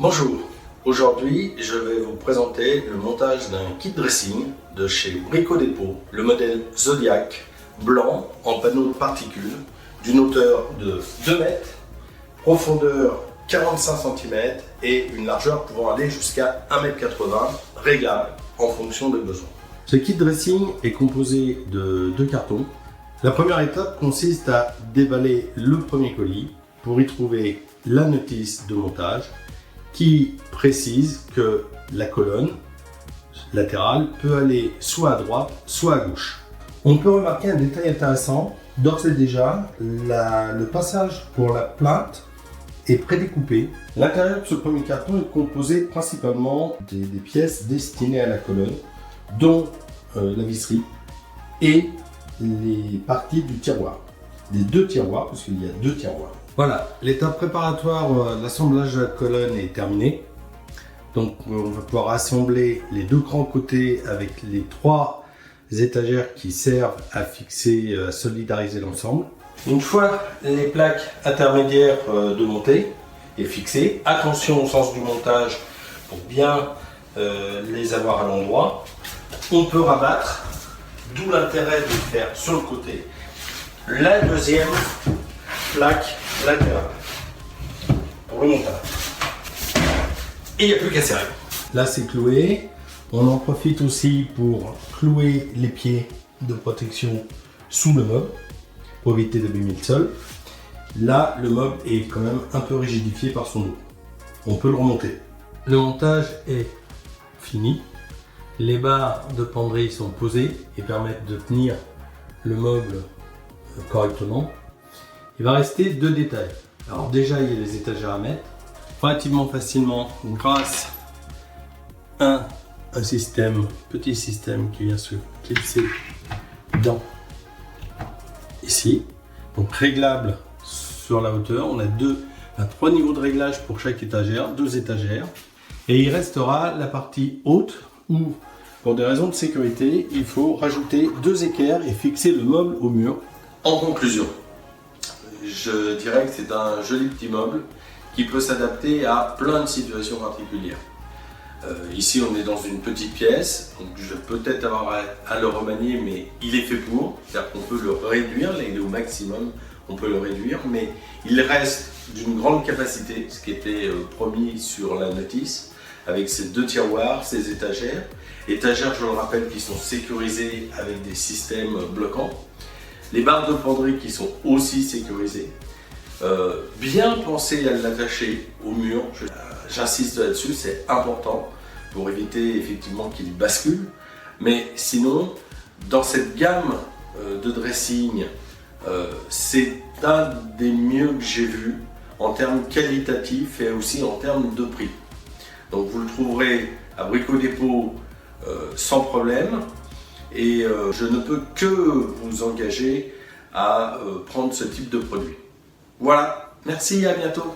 Bonjour, aujourd'hui je vais vous présenter le montage d'un kit dressing de chez Brico Dépôt, le modèle Zodiac blanc en panneau de particules d'une hauteur de 2 mètres, profondeur 45 cm et une largeur pouvant aller jusqu'à 1,80 m, réglable en fonction des besoins. Ce kit dressing est composé de 2 cartons. La première étape consiste à déballer le premier colis pour y trouver la notice de montage qui précise que la colonne latérale peut aller soit à droite, soit à gauche. On peut remarquer un détail intéressant. D'ores et déjà, le passage pour la plinthe est prédécoupé. L'intérieur de ce premier carton est composé principalement des pièces destinées à la colonne, dont la visserie et les parties du tiroir. Les 2 tiroirs, parce qu'il y a 2 tiroirs. Voilà, l'étape préparatoire de l'assemblage de la colonne est terminée. Donc on va pouvoir assembler les 2 grands côtés avec les 3 étagères qui servent à fixer, à solidariser l'ensemble. Une fois les plaques intermédiaires de montée et fixées, attention au sens du montage pour bien les avoir à l'endroit. On peut rabattre, d'où l'intérêt de le faire sur le côté, la deuxième plaque latérale pour le montage. Et il n'y a plus qu'à serrer. Là c'est cloué. On en profite aussi pour clouer les pieds de protection sous le meuble pour éviter d'abîmer le sol. Là le meuble est quand même un peu rigidifié par son dos. On peut le remonter. Le montage est fini. Les barres de penderie sont posées et permettent de tenir le meuble correctement. Il va rester 2 détails. Alors déjà il y a les étagères à mettre relativement facilement grâce à un petit système qui vient se clipser dans ici, donc réglable sur la hauteur. On a 2 à 3 niveaux de réglage pour chaque étagère, 2 étagères, et il restera la partie haute où pour des raisons de sécurité il faut rajouter 2 équerres et fixer le meuble au mur. En conclusion, je dirais que c'est un joli petit meuble qui peut s'adapter à plein de situations particulières. Ici on est dans une petite pièce, donc je vais peut-être avoir à le remanier, mais il est fait pour, c'est-à-dire qu'on peut le réduire, là il est au maximum, on peut le réduire, mais il reste d'une grande capacité, ce qui était promis sur la notice, avec ces 2 tiroirs, ces étagères, je le rappelle, qui sont sécurisées avec des systèmes bloquants, les barres de penderie qui sont aussi sécurisées. Bien penser à l'attacher au mur, j'insiste là-dessus, c'est important pour éviter effectivement qu'il bascule. Mais sinon, dans cette gamme de dressing, c'est un des mieux que j'ai vu en termes qualitatifs et aussi en termes de prix. Donc vous le trouverez à Brico Dépôt sans problème. Et je ne peux que vous engager à prendre ce type de produit. Voilà, merci, à bientôt.